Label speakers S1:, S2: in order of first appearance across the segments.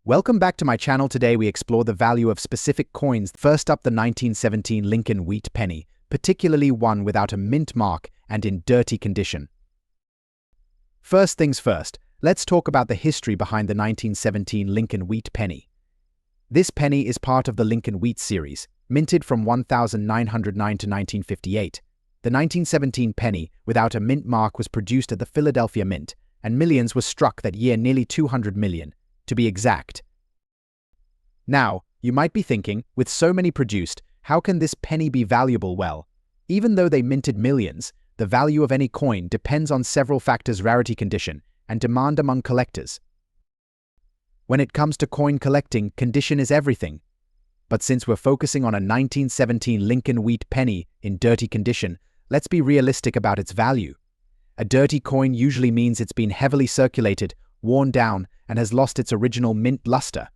S1: Welcome back to my channel. Today we explore the value of specific coins. First up, the 1917 Lincoln Wheat Penny, particularly one without a mint mark and in dirty condition. First things first, let's talk about the history behind the 1917 Lincoln Wheat Penny. This penny is part of the Lincoln Wheat series, minted from 1909 to 1958. The 1917 penny without a mint mark was produced at the Philadelphia Mint, and millions were struck that year, nearly 200 million. To be exact. Now, you might be thinking, with so many produced, how can this penny be valuable? Well, even though they minted millions, the value of any coin depends on several factors: rarity, condition, and demand among collectors. When it comes to coin collecting, condition is everything. But since we're focusing on a 1917 Lincoln Wheat Penny in dirty condition, let's be realistic about its value. A dirty coin usually means it's been heavily circulated, worn down, and has lost its original mint luster.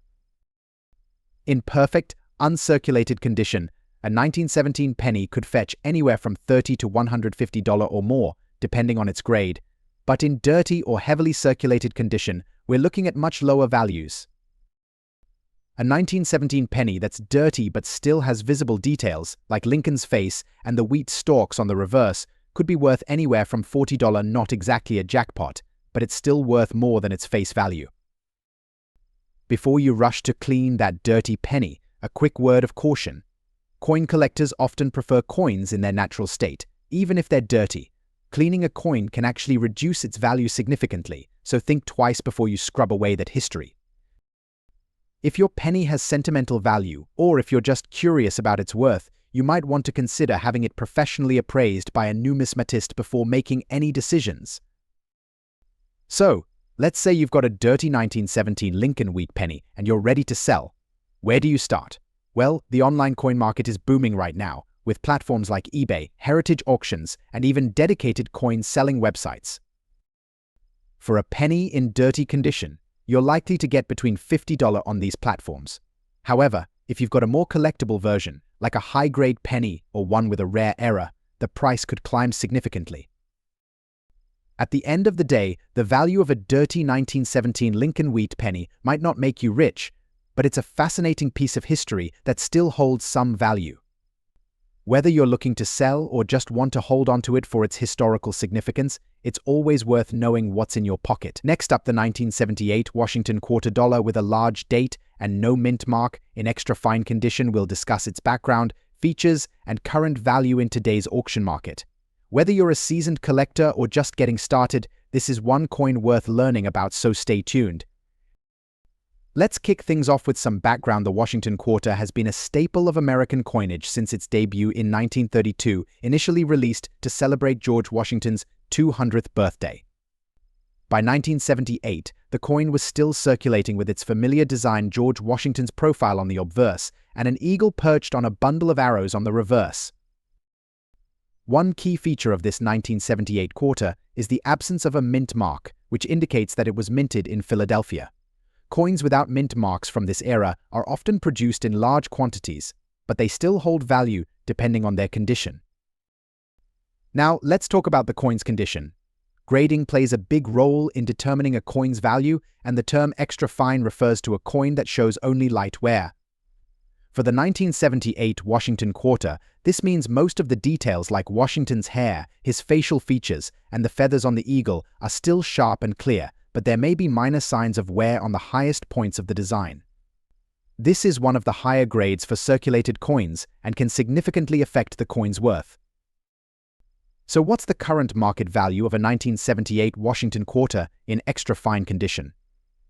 S1: In perfect, uncirculated condition, a 1917 penny could fetch anywhere from $30 to $150 or more, depending on its grade. But in dirty or heavily circulated condition, we're looking at much lower values. A 1917 penny that's dirty but still has visible details, like Lincoln's face and the wheat stalks on the reverse, could be worth anywhere from $40, not exactly a jackpot, but it's still worth more than its face value. Before you rush to clean that dirty penny, a quick word of caution. Coin collectors often prefer coins in their natural state, even if they're dirty. Cleaning a coin can actually reduce its value significantly, so think twice before you scrub away that history. If your penny has sentimental value, or if you're just curious about its worth, you might want to consider having it professionally appraised by a numismatist before making any decisions. So, let's say you've got a dirty 1917 Lincoln Wheat Penny and you're ready to sell. Where do you start? Well, the online coin market is booming right now, with platforms like eBay, heritage auctions, and even dedicated coin selling websites. For a penny in dirty condition, you're likely to get between $50 on these platforms. However, if you've got a more collectible version, like a high-grade penny or one with a rare error, the price could climb significantly. At the end of the day, the value of a dirty 1917 Lincoln Wheat Penny might not make you rich, but it's a fascinating piece of history that still holds some value. Whether you're looking to sell or just want to hold onto it for its historical significance, it's always worth knowing what's in your pocket. Next up, the 1978 Washington quarter dollar with a large date and no mint mark in extra fine condition. We'll discuss its background, features, and current value in today's auction market. Whether you're a seasoned collector or just getting started, this is one coin worth learning about, so stay tuned. Let's kick things off with some background. The Washington quarter has been a staple of American coinage since its debut in 1932, initially released to celebrate George Washington's 200th birthday. By 1978, the coin was still circulating with its familiar design, George Washington's profile on the obverse, and an eagle perched on a bundle of arrows on the reverse. One key feature of this 1978 quarter is the absence of a mint mark, which indicates that it was minted in Philadelphia. Coins without mint marks from this era are often produced in large quantities, but they still hold value depending on their condition. Now, let's talk about the coin's condition. Grading plays a big role in determining a coin's value, and the term extra fine refers to a coin that shows only light wear. For the 1978 Washington quarter, this means most of the details like Washington's hair, his facial features, and the feathers on the eagle are still sharp and clear, but there may be minor signs of wear on the highest points of the design. This is one of the higher grades for circulated coins and can significantly affect the coin's worth. So what's the current market value of a 1978 Washington quarter in extra fine condition?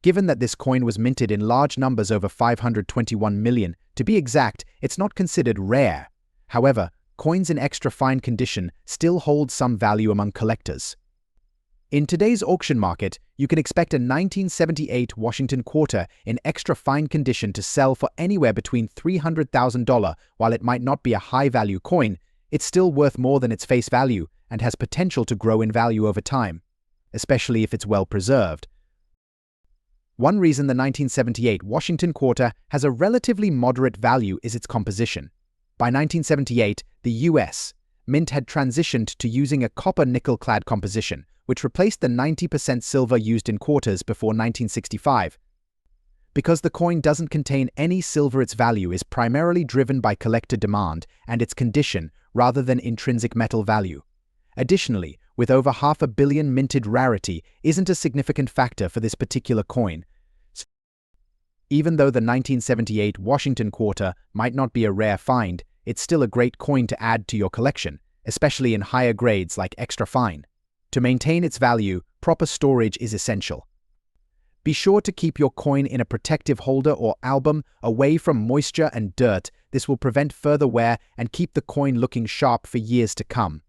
S1: Given that this coin was minted in large numbers, over 521 million, to be exact, it's not considered rare. However, coins in extra fine condition still hold some value among collectors. In today's auction market, you can expect a 1978 Washington quarter in extra fine condition to sell for anywhere between $300,000. While it might not be a high-value coin, it's still worth more than its face value and has potential to grow in value over time, especially if it's well preserved. One reason the 1978 Washington quarter has a relatively moderate value is its composition. By 1978, the U.S. Mint had transitioned to using a copper nickel-clad composition, which replaced the 90% silver used in quarters before 1965. Because the coin doesn't contain any silver, its value is primarily driven by collector demand and its condition rather than intrinsic metal value. Additionally, with over 500 million minted, rarity isn't a significant factor for this particular coin. Even though the 1978 Washington quarter might not be a rare find, it's still a great coin to add to your collection, especially in higher grades like extra fine. To maintain its value, proper storage is essential. Be sure to keep your coin in a protective holder or album away from moisture and dirt. This will prevent further wear and keep the coin looking sharp for years to come.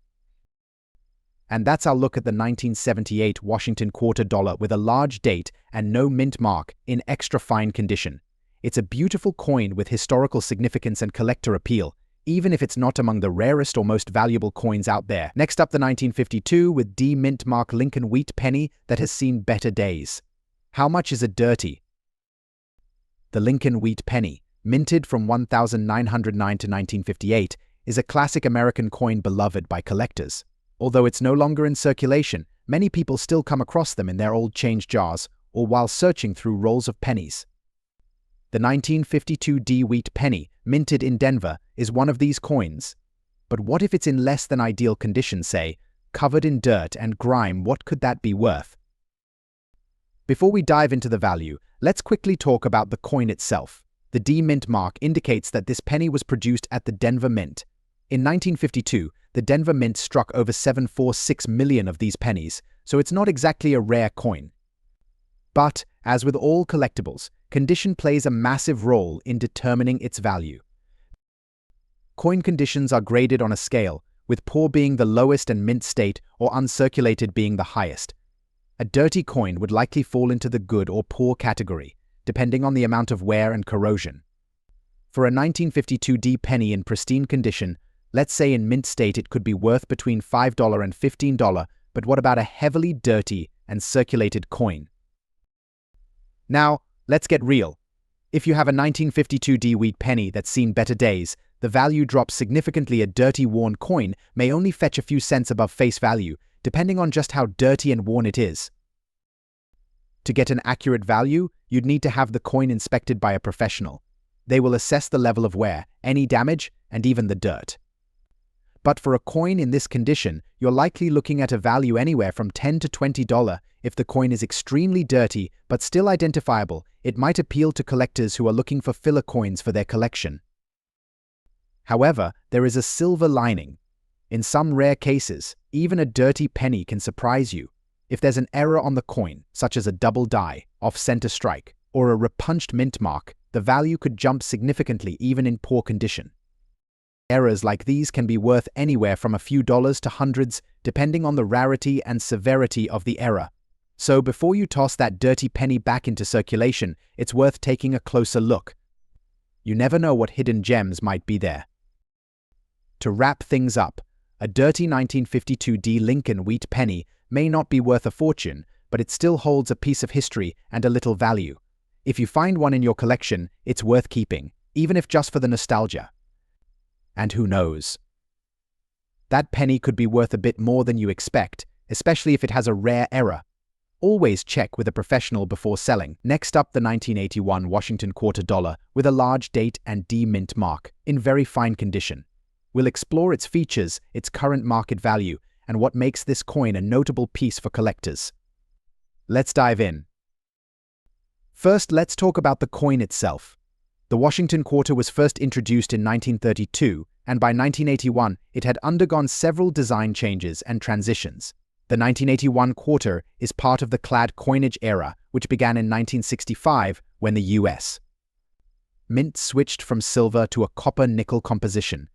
S1: And that's our look at the 1978 Washington quarter dollar with a large date and no mint mark in extra fine condition. It's a beautiful coin with historical significance and collector appeal, even if it's not among the rarest or most valuable coins out there. Next up, the 1952 with D mint mark Lincoln wheat penny that has seen better days. How much is it dirty? The Lincoln wheat penny, minted from 1909 to 1958, is a classic American coin beloved by collectors. Although it's no longer in circulation, many people still come across them in their old change jars or while searching through rolls of pennies. The 1952 D wheat penny, minted in Denver, is one of these coins. But what if it's in less than ideal condition, say, covered in dirt and grime? What could that be worth? Before we dive into the value, let's quickly talk about the coin itself. The D mint mark indicates that this penny was produced at the Denver Mint. In 1952, the Denver Mint struck over 746 million of these pennies, so it's not exactly a rare coin. But, as with all collectibles, condition plays a massive role in determining its value. Coin conditions are graded on a scale, with poor being the lowest and mint state or uncirculated being the highest. A dirty coin would likely fall into the good or poor category, depending on the amount of wear and corrosion. For a 1952 D penny in pristine condition, let's say in mint state, it could be worth between $5 and $15, but what about a heavily dirty and circulated coin? Now, let's get real. If you have a 1952 D wheat penny that's seen better days, the value drops significantly. A dirty, worn coin may only fetch a few cents above face value, depending on just how dirty and worn it is. To get an accurate value, you'd need to have the coin inspected by a professional. They will assess the level of wear, any damage, and even the dirt. But for a coin in this condition, you're likely looking at a value anywhere from $10 to $20. If the coin is extremely dirty but still identifiable, it might appeal to collectors who are looking for filler coins for their collection. However, there is a silver lining. In some rare cases, even a dirty penny can surprise you. If there's an error on the coin, such as a double die, off-center strike, or a repunched mint mark, the value could jump significantly even in poor condition. Errors like these can be worth anywhere from a few dollars to hundreds, depending on the rarity and severity of the error. So before you toss that dirty penny back into circulation, it's worth taking a closer look. You never know what hidden gems might be there. To wrap things up, a dirty 1952 D Lincoln wheat penny may not be worth a fortune, but it still holds a piece of history and a little value. If you find one in your collection, it's worth keeping, even if just for the nostalgia. And who knows? That penny could be worth a bit more than you expect, especially if it has a rare error. Always check with a professional before selling. Next up, the 1981 Washington quarter dollar with a large date and D mint mark in very fine condition. We'll explore its features, its current market value, and what makes this coin a notable piece for collectors. Let's dive in. First, let's talk about the coin itself. The Washington quarter was first introduced in 1932, and by 1981, it had undergone several design changes and transitions. The 1981 quarter is part of the clad coinage era, which began in 1965 when the U.S. Mint switched from silver to a copper-nickel composition.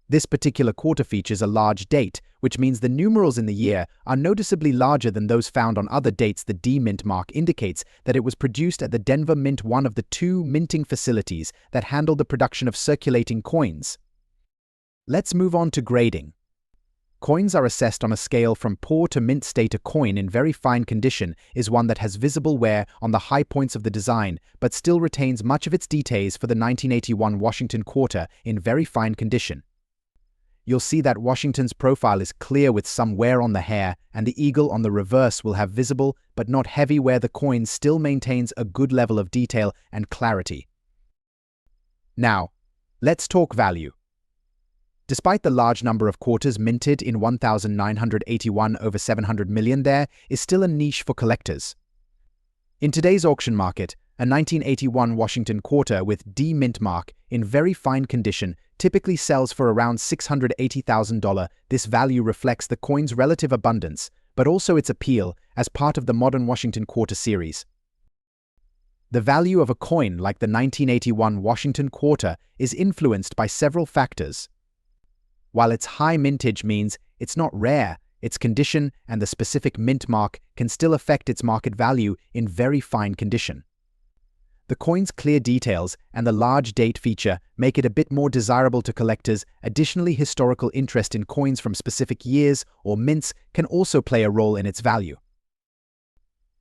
S1: This particular quarter features a large date, which means the numerals in the year are noticeably larger than those found on other dates. The D mint mark indicates that it was produced at the Denver Mint, one of the two minting facilities that handle the production of circulating coins. Let's move on to grading. Coins are assessed on a scale from poor to mint state. A coin in very fine condition is one that has visible wear on the high points of the design, but still retains much of its details. For the 1981 Washington quarter in very fine condition, you'll see that Washington's profile is clear with some wear on the hair, and the eagle on the reverse will have visible but not heavy wear. The coin still maintains a good level of detail and clarity. Now, let's talk value. Despite the large number of quarters minted in 1,981 over 700 million, there is still a niche for collectors. In today's auction market, a 1981 Washington quarter with D mint mark in very fine condition typically sells for around $680,000. This value reflects the coin's relative abundance, but also its appeal as part of the modern Washington quarter series. The value of a coin like the 1981 Washington quarter is influenced by several factors. While its high mintage means it's not rare, its condition and the specific mint mark can still affect its market value in very fine condition. The coin's clear details and the large date feature make it a bit more desirable to collectors. Additionally, historical interest in coins from specific years or mints can also play a role in its value.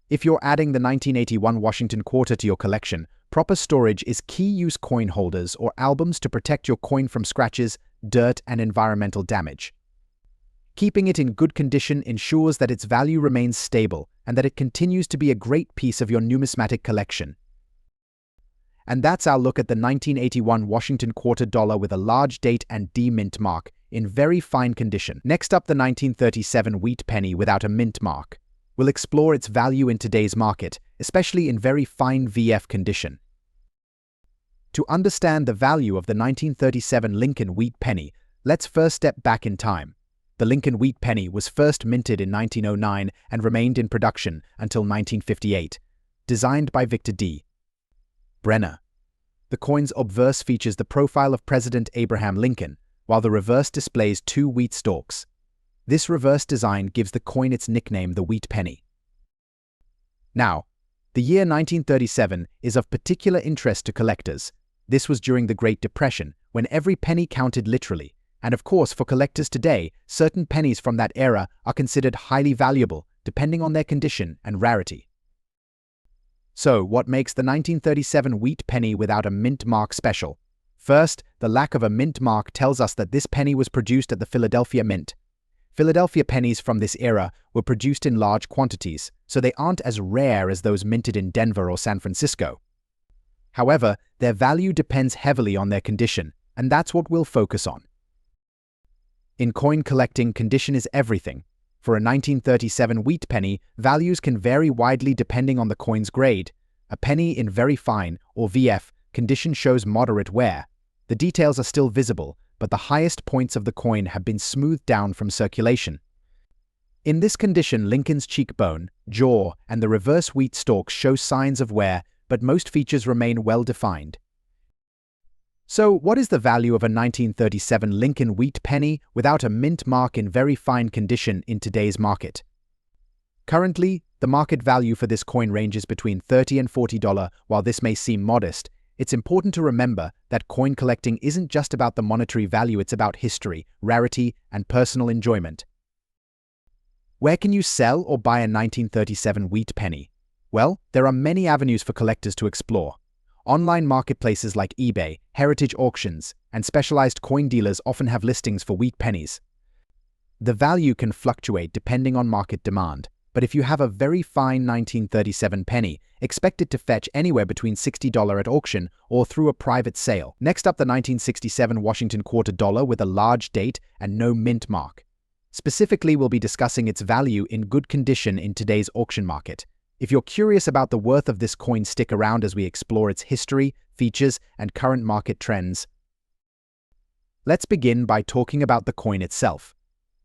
S1: If you're adding the 1981 Washington quarter to your collection, proper storage is key. Use coin holders or albums to protect your coin from scratches, dirt, and environmental damage. Keeping it in good condition ensures that its value remains stable and that it continues to be a great piece of your numismatic collection. And that's our look at the 1981 Washington quarter dollar with a large date and D mint mark in very fine condition. Next up, the 1937 wheat penny without a mint mark. We'll explore its value in today's market, especially in very fine VF condition. To understand the value of the 1937 Lincoln wheat penny, let's first step back in time. The Lincoln wheat penny was first minted in 1909 and remained in production until 1958. Designed by Victor D. Brenner. The coin's obverse features the profile of President Abraham Lincoln, while the reverse displays two wheat stalks. This reverse design gives the coin its nickname, the wheat penny. Now, the year 1937 is of particular interest to collectors. This was during the Great Depression, when every penny counted literally, and of course for collectors today, certain pennies from that era are considered highly valuable, depending on their condition and rarity. So, what makes the 1937 wheat penny without a mint mark special? First, the lack of a mint mark tells us that this penny was produced at the Philadelphia Mint. Philadelphia pennies from this era were produced in large quantities, so they aren't as rare as those minted in Denver or San Francisco. However, their value depends heavily on their condition, and that's what we'll focus on. In coin collecting, condition is everything. For a 1937 wheat penny, values can vary widely depending on the coin's grade. A penny in very fine, or VF, condition shows moderate wear. The details are still visible, but the highest points of the coin have been smoothed down from circulation. In this condition, Lincoln's cheekbone, jaw, and the reverse wheat stalk show signs of wear, but most features remain well defined. So, what is the value of a 1937 Lincoln wheat penny without a mint mark in very fine condition in today's market? Currently, the market value for this coin ranges between $30 and $40. While this may seem modest, it's important to remember that coin collecting isn't just about the monetary value, it's about history, rarity, and personal enjoyment. Where can you sell or buy a 1937 wheat penny? Well, there are many avenues for collectors to explore. Online marketplaces like eBay, heritage auctions, and specialized coin dealers often have listings for wheat pennies. The value can fluctuate depending on market demand, but if you have a very fine 1937 penny, expect it to fetch anywhere between $60 at auction or through a private sale. Next up, the 1967 Washington quarter dollar with a large date and no mint mark. Specifically, we'll be discussing its value in good condition in today's auction market. If you're curious about the worth of this coin, stick around as we explore its history, features, and current market trends. Let's begin by talking about the coin itself.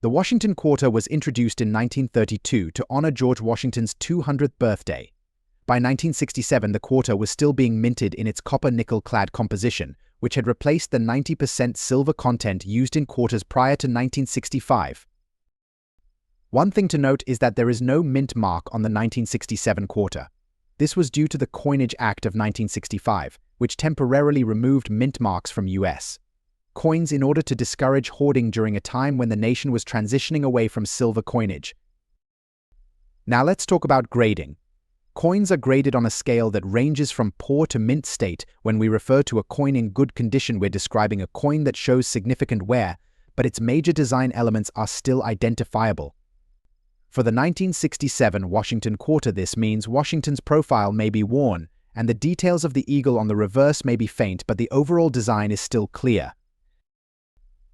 S1: The Washington quarter was introduced in 1932 to honor George Washington's 200th birthday. By 1967, the quarter was still being minted in its copper-nickel-clad composition, which had replaced the 90% silver content used in quarters prior to 1965. One thing to note is that there is no mint mark on the 1967 quarter. This was due to the Coinage Act of 1965, which temporarily removed mint marks from U.S. coins in order to discourage hoarding during a time when the nation was transitioning away from silver coinage. Now let's talk about grading. Coins are graded on a scale that ranges from poor to mint state. When we refer to a coin in good condition, we're describing a coin that shows significant wear, but its major design elements are still identifiable. For the 1967 Washington Quarter, this means Washington's profile may be worn, and the details of the eagle on the reverse may be faint, but the overall design is still clear.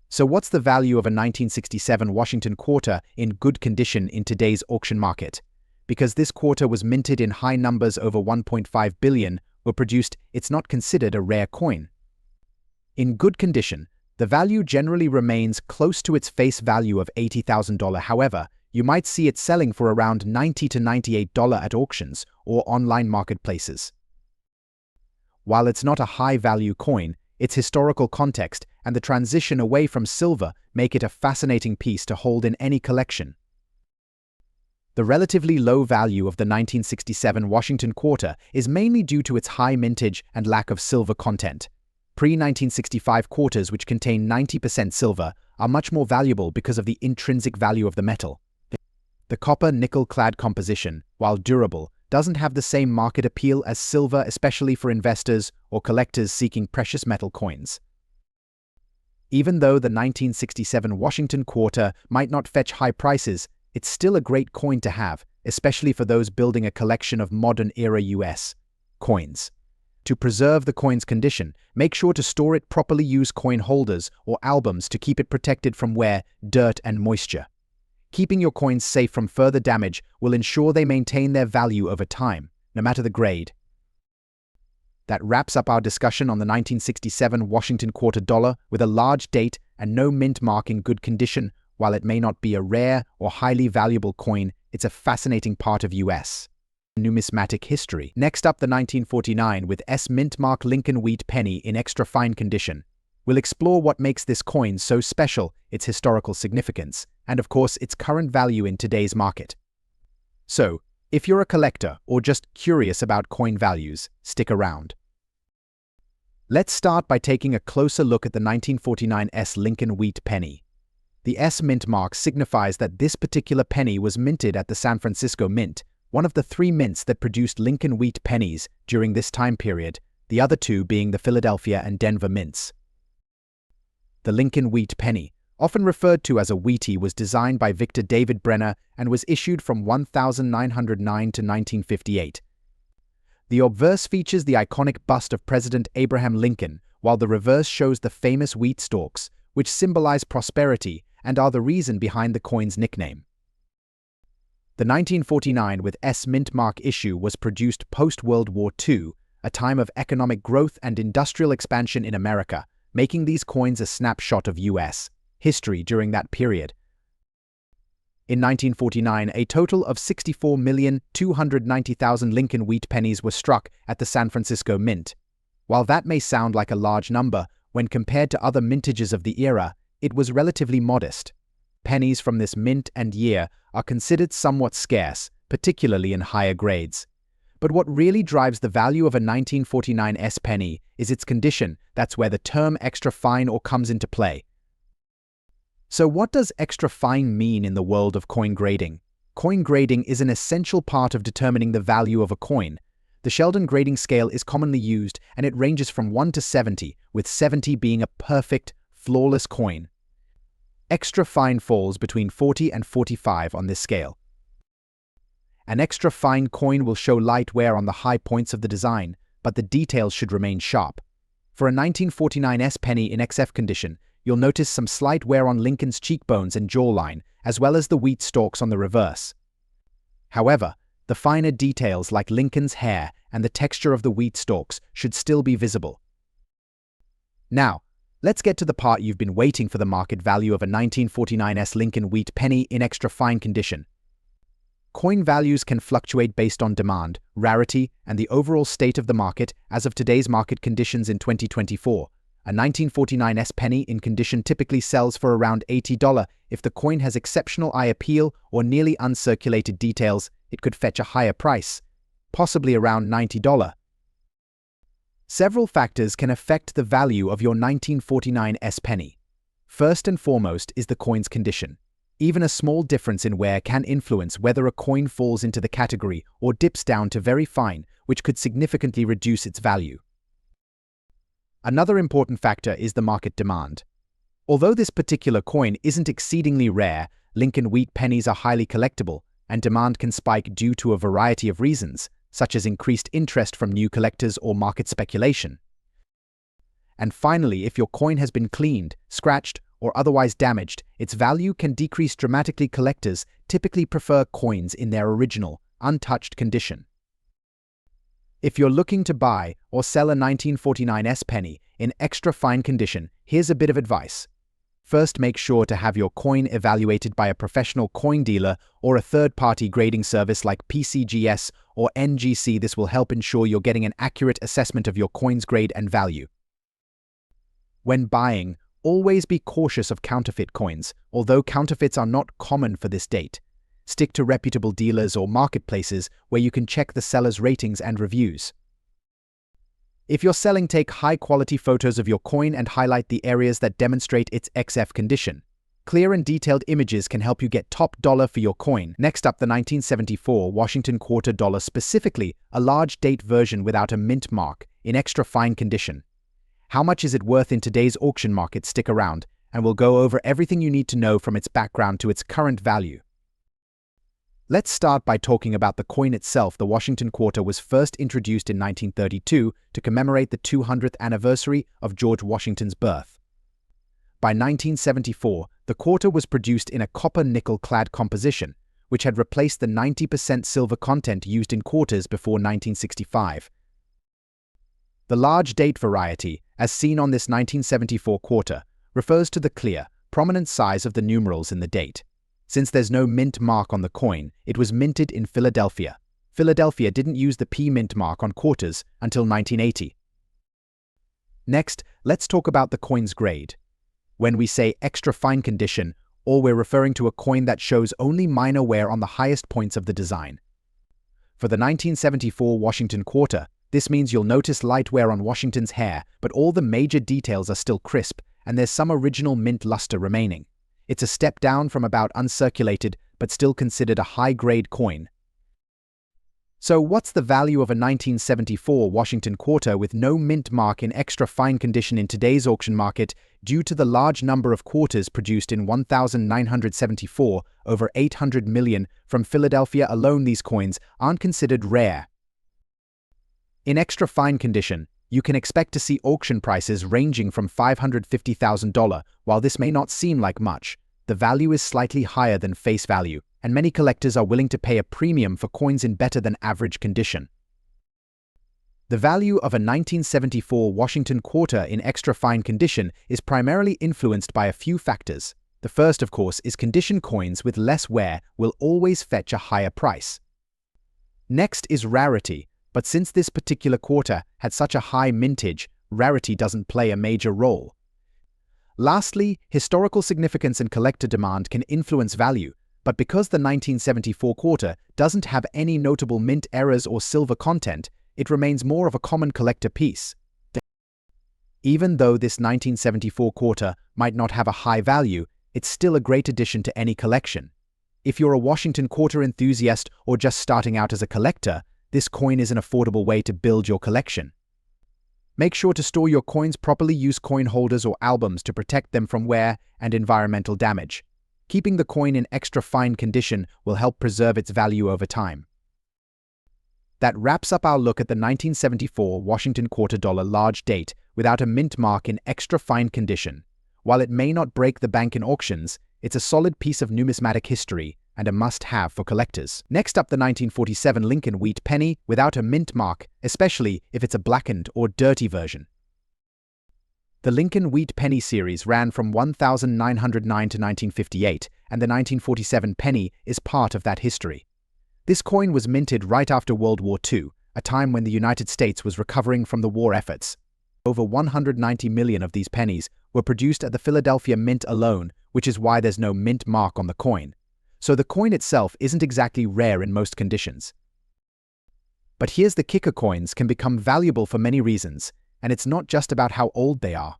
S1: So what's the value of a 1967 Washington Quarter in good condition in today's auction market? Because this quarter was minted in high numbers over 1.5 billion were produced, it's not considered a rare coin. In good condition, the value generally remains close to its face value of $80,000. However, you might see it selling for around $90 to $98 at auctions or online marketplaces. While it's not a high-value coin, its historical context and the transition away from silver make it a fascinating piece to hold in any collection. The relatively low value of the 1967 Washington Quarter is mainly due to its high mintage and lack of silver content. Pre-1965 quarters, which contain 90% silver, are much more valuable because of the intrinsic value of the metal. The copper-nickel-clad composition, while durable, doesn't have the same market appeal as silver, especially for investors or collectors seeking precious metal coins. Even though the 1967 Washington Quarter might not fetch high prices, it's still a great coin to have, especially for those building a collection of modern-era US coins. To preserve the coin's condition, make sure to store it properly. Use coin holders or albums to keep it protected from wear, dirt, and moisture. Keeping your coins safe from further damage will ensure they maintain their value over time, no matter the grade. That wraps up our discussion on the 1967 Washington Quarter dollar with a large date and no mint mark in good condition. While it may not be a rare or highly valuable coin, it's a fascinating part of US numismatic history. Next up, the 1949 with S mint mark Lincoln Wheat penny in extra fine condition. We'll explore what makes this coin so special, its historical significance, and of course its current value in today's market. So, if you're a collector or just curious about coin values, stick around. Let's start by taking a closer look at the 1949 S Lincoln Wheat penny. The S mint mark signifies that this particular penny was minted at the San Francisco Mint, one of the 3 mints that produced Lincoln Wheat pennies during this time period, the other 2 being the Philadelphia and Denver mints. The Lincoln Wheat penny, often referred to as a Wheatie, was designed by Victor David Brenner and was issued from 1909 to 1958. The obverse features the iconic bust of President Abraham Lincoln, while the reverse shows the famous wheat stalks, which symbolize prosperity and are the reason behind the coin's nickname. The 1949 with S mint mark issue was produced post-World War II, a time of economic growth and industrial expansion in America, making these coins a snapshot of US history during that period. In 1949, a total of 64,290,000 Lincoln Wheat pennies were struck at the San Francisco Mint. While that may sound like a large number, when compared to other mintages of the era, it was relatively modest. Pennies from this mint and year are considered somewhat scarce, particularly in higher grades. But what really drives the value of a 1949 S penny is its condition. That's where the term extra fine or comes into play. So what does extra fine mean in the world of coin grading? Coin grading is an essential part of determining the value of a coin. The Sheldon grading scale is commonly used, and it ranges from 1 to 70, with 70 being a perfect, flawless coin. Extra fine falls between 40 and 45 on this scale. An extra fine coin will show light wear on the high points of the design, but the details should remain sharp. For a 1949 S penny in XF condition, you'll notice some slight wear on Lincoln's cheekbones and jawline, as well as the wheat stalks on the reverse. However, the finer details like Lincoln's hair and the texture of the wheat stalks should still be visible. Now, let's get to the part you've been waiting for: the market value of a 1949 S Lincoln Wheat penny in extra fine condition. Coin values can fluctuate based on demand, rarity, and the overall state of the market. As of today's market conditions in 2024, a 1949 S penny in condition typically sells for around $80. If the coin has exceptional eye appeal or nearly uncirculated details, it could fetch a higher price, possibly around $90. Several factors can affect the value of your 1949 S penny. First and foremost is the coin's condition. Even a small difference in wear can influence whether a coin falls into the category or dips down to very fine, which could significantly reduce its value. Another important factor is the market demand. Although this particular coin isn't exceedingly rare, Lincoln wheat pennies are highly collectible, and demand can spike due to a variety of reasons, such as increased interest from new collectors or market speculation. And finally, if your coin has been cleaned, scratched, or otherwise damaged, its value can decrease dramatically. Collectors typically prefer coins in their original, untouched condition. If you're looking to buy or sell a 1949 S penny in extra fine condition, here's a bit of advice. First, make sure to have your coin evaluated by a professional coin dealer or a third-party grading service like PCGS or NGC. This will help ensure you're getting an accurate assessment of your coin's grade and value. When buying, always be cautious of counterfeit coins, although counterfeits are not common for this date. Stick to reputable dealers or marketplaces where you can check the seller's ratings and reviews. If you're selling, take high-quality photos of your coin and highlight the areas that demonstrate its XF condition. Clear and detailed images can help you get top dollar for your coin. Next up, the 1974 Washington quarter dollar, specifically a large date version without a mint mark, in extra fine condition. How much is it worth in today's auction market? Stick around, and we'll go over everything you need to know from its background to its current value. Let's start by talking about the coin itself. The Washington quarter was first introduced in 1932 to commemorate the 200th anniversary of George Washington's birth. By 1974, the quarter was produced in a copper-nickel-clad composition, which had replaced the 90% silver content used in quarters before 1965. The large date variety, as seen on this 1974 quarter, refers to the clear, prominent size of the numerals in the date. Since there's no mint mark on the coin, it was minted in Philadelphia. Philadelphia didn't use the P mint mark on quarters until 1980. Next, let's talk about the coin's grade. When we say extra fine condition, we're referring to a coin that shows only minor wear on the highest points of the design. For the 1974 Washington quarter, this means you'll notice light wear on Washington's hair, but all the major details are still crisp, and there's some original mint luster remaining. It's a step down from about uncirculated, but still considered a high-grade coin. So what's the value of a 1974 Washington quarter with no mint mark in extra fine condition in today's auction market? Due to the large number of quarters produced in 1974, over 800 million from Philadelphia alone, these coins aren't considered rare. In extra fine condition, you can expect to see auction prices ranging from $550,000. While this may not seem like much, the value is slightly higher than face value, and many collectors are willing to pay a premium for coins in better than average condition. The value of a 1974 Washington quarter in extra fine condition is primarily influenced by a few factors. The first, of course, is condition. Coins with less wear will always fetch a higher price. Next is rarity. But since this particular quarter had such a high mintage, rarity doesn't play a major role. Lastly, historical significance and collector demand can influence value, but because the 1974 quarter doesn't have any notable mint errors or silver content, it remains more of a common collector piece. Even though this 1974 quarter might not have a high value, it's still a great addition to any collection. If you're a Washington quarter enthusiast or just starting out as a collector, this coin is an affordable way to build your collection. Make sure to store your coins properly. Use coin holders or albums to protect them from wear and environmental damage. Keeping the coin in extra fine condition will help preserve its value over time. That wraps up our look at the 1974 Washington quarter dollar large date without a mint mark in extra fine condition. While it may not break the bank in auctions, it's a solid piece of numismatic history and a must-have for collectors. Next up, the 1947 Lincoln wheat penny without a mint mark, especially if it's a blackened or dirty version. The Lincoln wheat penny series ran from 1909 to 1958, and the 1947 penny is part of that history. This coin was minted right after World War II, a time when the United States was recovering from the war efforts. Over 190 million of these pennies were produced at the Philadelphia Mint alone, which is why there's no mint mark on the coin. So the coin itself isn't exactly rare in most conditions. But here's the kicker: coins can become valuable for many reasons, and it's not just about how old they are.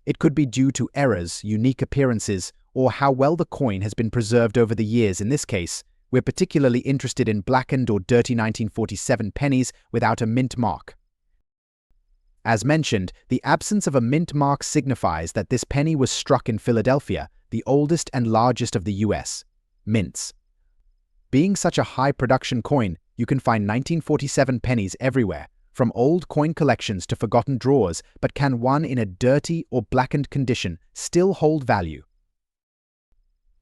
S1: It could be due to errors, unique appearances, or how well the coin has been preserved over the years. In this case, we're particularly interested in blackened or dirty 1947 pennies without a mint mark. As mentioned, the absence of a mint mark signifies that this penny was struck in Philadelphia, the oldest and largest of the U.S. mints. Being such a high-production coin, you can find 1947 pennies everywhere, from old coin collections to forgotten drawers, but can one in a dirty or blackened condition still hold value?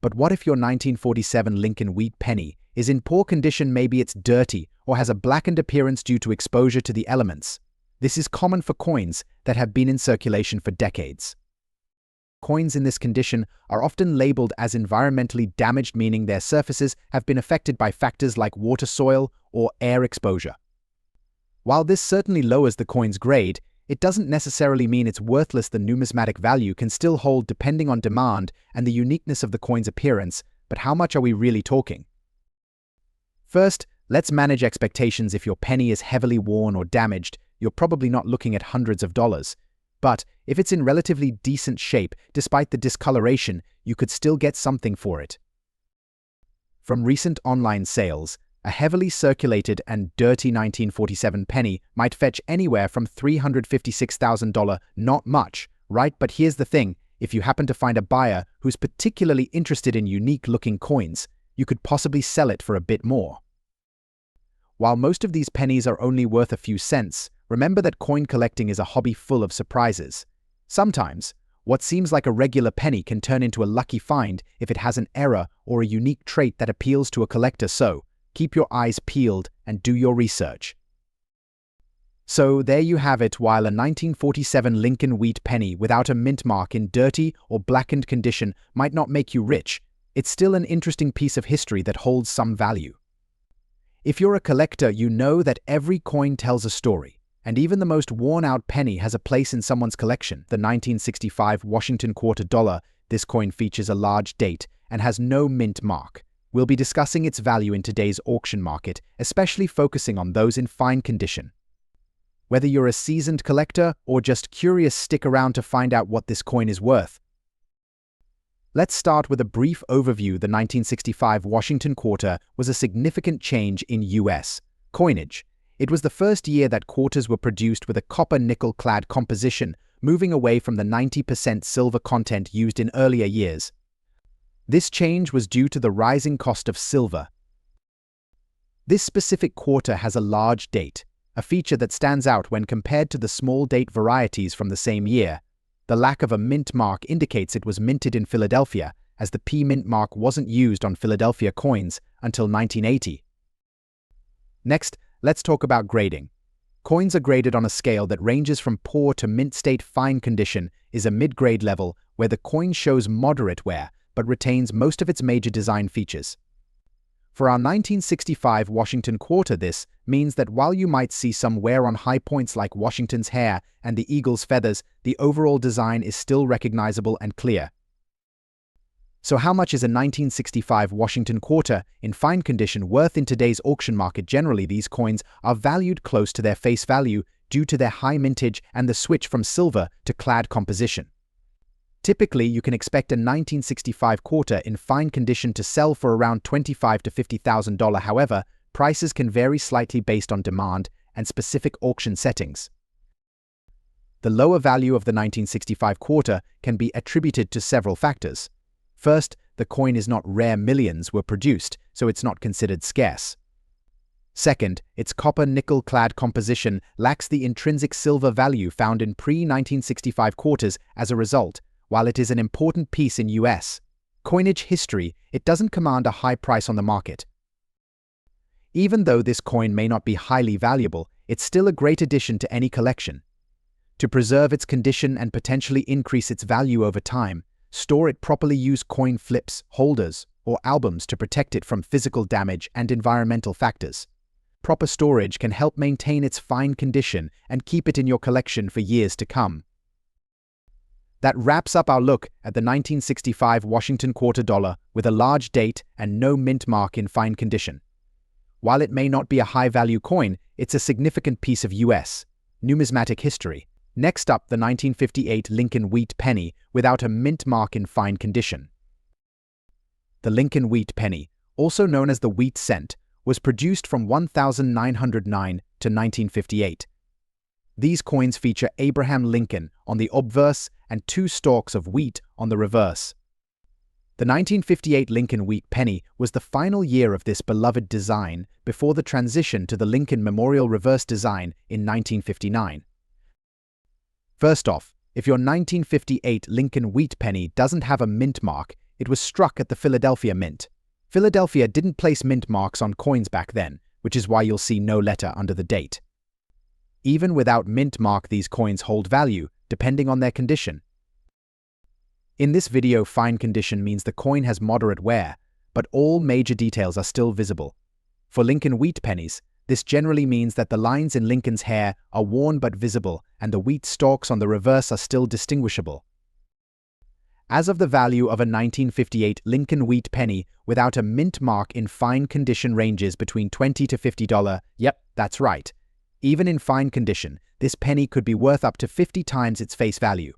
S1: But what if your 1947 Lincoln Wheat penny is in poor condition? Maybe it's dirty or has a blackened appearance due to exposure to the elements. This is common for coins that have been in circulation for decades. Coins in this condition are often labeled as environmentally damaged, meaning their surfaces have been affected by factors like water, soil, or air exposure. While this certainly lowers the coin's grade, it doesn't necessarily mean it's worthless. The numismatic value can still hold depending on demand and the uniqueness of the coin's appearance, but how much are we really talking? First, let's manage expectations. If your penny is heavily worn or damaged, you're probably not looking at hundreds of dollars. But if it's in relatively decent shape, despite the discoloration, you could still get something for it. From recent online sales, a heavily circulated and dirty 1947 penny might fetch anywhere from $356,000. Not much, right? But here's the thing, if you happen to find a buyer who's particularly interested in unique-looking coins, you could possibly sell it for a bit more. While most of these pennies are only worth a few cents, remember that coin collecting is a hobby full of surprises. Sometimes, what seems like a regular penny can turn into a lucky find if it has an error or a unique trait that appeals to a collector. So, keep your eyes peeled and do your research. So there you have it. While a 1947 Lincoln Wheat penny without a mint mark in dirty or blackened condition might not make you rich, it's still an interesting piece of history that holds some value. If you're a collector, you know that every coin tells a story, and even the most worn-out penny has a place in someone's collection. The 1965 Washington quarter dollar, this coin features a large date and has no mint mark. We'll be discussing its value in today's auction market, especially focusing on those in fine condition. Whether you're a seasoned collector or just curious, stick around to find out what this coin is worth. Let's start with a brief overview. The 1965 Washington quarter was a significant change in U.S. coinage. It was the first year that quarters were produced with a copper-nickel-clad composition, moving away from the 90% silver content used in earlier years. This change was due to the rising cost of silver. This specific quarter has a large date, a feature that stands out when compared to the small date varieties from the same year. The lack of a mint mark indicates it was minted in Philadelphia, as the P mint mark wasn't used on Philadelphia coins until 1980. Next, let's talk about grading. Coins are graded on a scale that ranges from poor to mint state. Fine condition is a mid-grade level where the coin shows moderate wear but retains most of its major design features. For our 1965 Washington quarter, this means that while you might see some wear on high points like Washington's hair and the eagle's feathers, the overall design is still recognizable and clear. So how much is a 1965 Washington quarter in fine condition worth in today's auction market? Generally, these coins are valued close to their face value due to their high mintage and the switch from silver to clad composition. Typically, you can expect a 1965 quarter in fine condition to sell for around $25,000 to $50,000. However, prices can vary slightly based on demand and specific auction settings. The lower value of the 1965 quarter can be attributed to several factors. First, the coin is not rare. Millions were produced, so it's not considered scarce. Second, its copper-nickel-clad composition lacks the intrinsic silver value found in pre-1965 quarters. As a result, while it is an important piece in U.S. coinage history, it doesn't command a high price on the market. Even though this coin may not be highly valuable, it's still a great addition to any collection. To preserve its condition and potentially increase its value over time, store it properly. Use coin flips, holders, or albums to protect it from physical damage and environmental factors. Proper storage can help maintain its fine condition and keep it in your collection for years to come. That wraps up our look at the 1965 Washington quarter dollar with a large date and no mint mark in fine condition. While it may not be a high-value coin, it's a significant piece of U.S. numismatic history. Next up, the 1958 Lincoln Wheat penny without a mint mark in fine condition. The Lincoln Wheat penny, also known as the wheat cent, was produced from 1909 to 1958. These coins feature Abraham Lincoln on the obverse and 2 stalks of wheat on the reverse. The 1958 Lincoln wheat penny was the final year of this beloved design before the transition to the Lincoln Memorial reverse design in 1959. First off, if your 1958 Lincoln wheat penny doesn't have a mint mark, it was struck at the Philadelphia Mint. Philadelphia didn't place mint marks on coins back then, which is why you'll see no letter under the date. Even without mint mark, these coins hold value, depending on their condition. In this video, fine condition means the coin has moderate wear, but all major details are still visible. For Lincoln wheat pennies, this generally means that the lines in Lincoln's hair are worn but visible, and the wheat stalks on the reverse are still distinguishable. As of the value of a 1958 Lincoln wheat penny without a mint mark in fine condition ranges between $20 to $50. Yep, that's right. Even in fine condition, this penny could be worth up to 50 times its face value.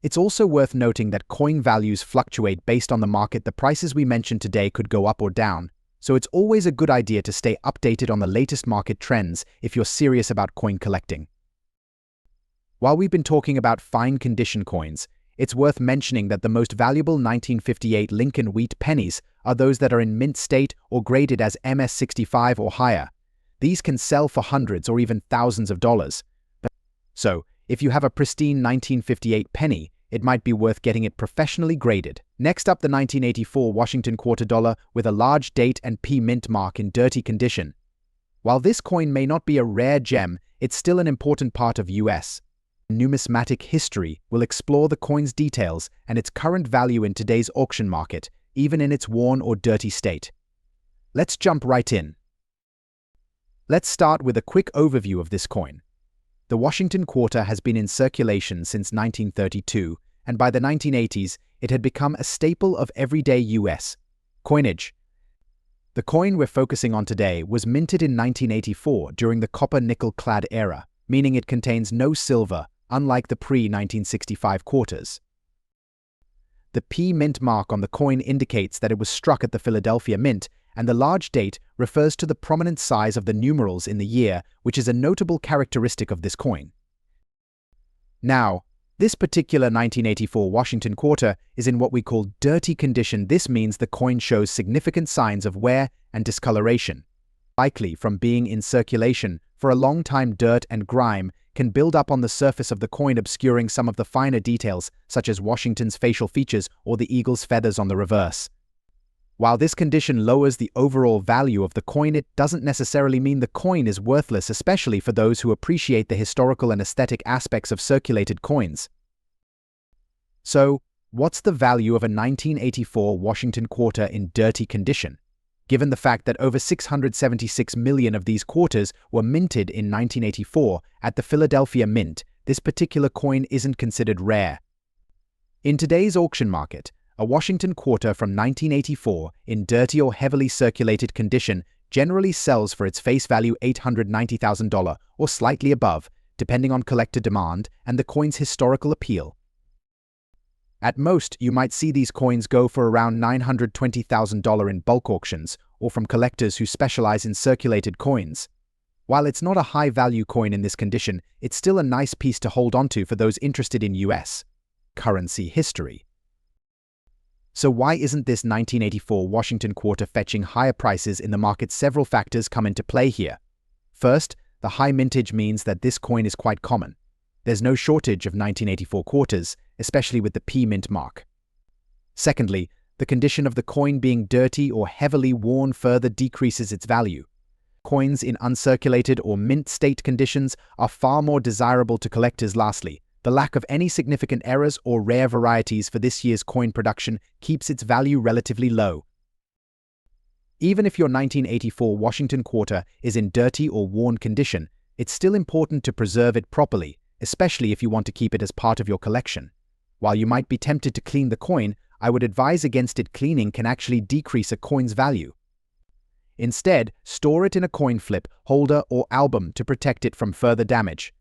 S1: It's also worth noting that coin values fluctuate based on the market. The prices we mentioned today could go up or down, so it's always a good idea to stay updated on the latest market trends if you're serious about coin collecting. While we've been talking about fine condition coins, it's worth mentioning that the most valuable 1958 Lincoln wheat pennies are those that are in mint state or graded as MS65 or higher. These can sell for hundreds or even thousands of dollars. So, if you have a pristine 1958 penny, it might be worth getting it professionally graded. Next up, the 1984 Washington quarter dollar with a large date and P mint mark in dirty condition. While this coin may not be a rare gem, it's still an important part of U.S. numismatic history. Will explore the coin's details and its current value in today's auction market, even in its worn or dirty state. Let's jump right in. Let's start with a quick overview of this coin. The Washington quarter has been in circulation since 1932, and by the 1980s, it had become a staple of everyday U.S. coinage. The coin we're focusing on today was minted in 1984 during the copper-nickel-clad era, meaning it contains no silver, unlike the pre-1965 quarters. The P mint mark on the coin indicates that it was struck at the Philadelphia Mint, and the large date refers to the prominent size of the numerals in the year, which is a notable characteristic of this coin. Now, this particular 1984 Washington quarter is in what we call dirty condition. This means the coin shows significant signs of wear and discoloration. Likely from being in circulation for a long time, dirt and grime can build up on the surface of the coin, obscuring some of the finer details, such as Washington's facial features or the eagle's feathers on the reverse. While this condition lowers the overall value of the coin, it doesn't necessarily mean the coin is worthless, especially for those who appreciate the historical and aesthetic aspects of circulated coins. So, what's the value of a 1984 Washington quarter in dirty condition? Given the fact that over 676 million of these quarters were minted in 1984 at the Philadelphia Mint, this particular coin isn't considered rare. In today's auction market, a Washington quarter from 1984 in dirty or heavily circulated condition generally sells for its face value $890,000 or slightly above, depending on collector demand and the coin's historical appeal. At most, you might see these coins go for around $920,000 in bulk auctions or from collectors who specialize in circulated coins. While it's not a high-value coin in this condition, it's still a nice piece to hold onto for those interested in U.S. currency history. So why isn't this 1984 Washington quarter fetching higher prices in the market? Several factors come into play here. First, the high mintage means that this coin is quite common. There's no shortage of 1984 quarters, especially with the P mint mark. Secondly, the condition of the coin being dirty or heavily worn further decreases its value. Coins in uncirculated or mint state conditions are far more desirable to collectors. Lastly, the lack of any significant errors or rare varieties for this year's coin production keeps its value relatively low. Even if your 1984 Washington quarter is in dirty or worn condition, it's still important to preserve it properly, especially if you want to keep it as part of your collection. While you might be tempted to clean the coin, I would advise against it. Cleaning can actually decrease a coin's value. Instead, store it in a coin flip, holder, or album to protect it from further damage.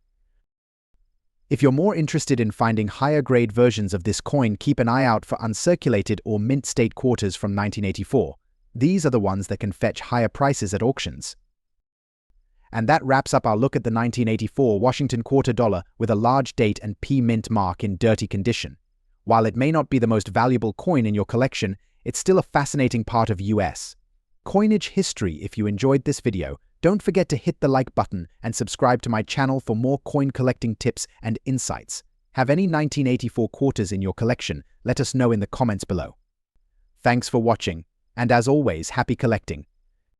S1: If you're more interested in finding higher-grade versions of this coin, keep an eye out for uncirculated or mint state quarters from 1984. These are the ones that can fetch higher prices at auctions. And that wraps up our look at the 1984 Washington quarter dollar with a large date and P mint mark in dirty condition. While it may not be the most valuable coin in your collection, it's still a fascinating part of US coinage history. If you enjoyed this video, don't forget to hit the like button and subscribe to my channel for more coin collecting tips and insights. Have any 1984 quarters in your collection? Let us know in the comments below. Thanks for watching, and as always, happy collecting.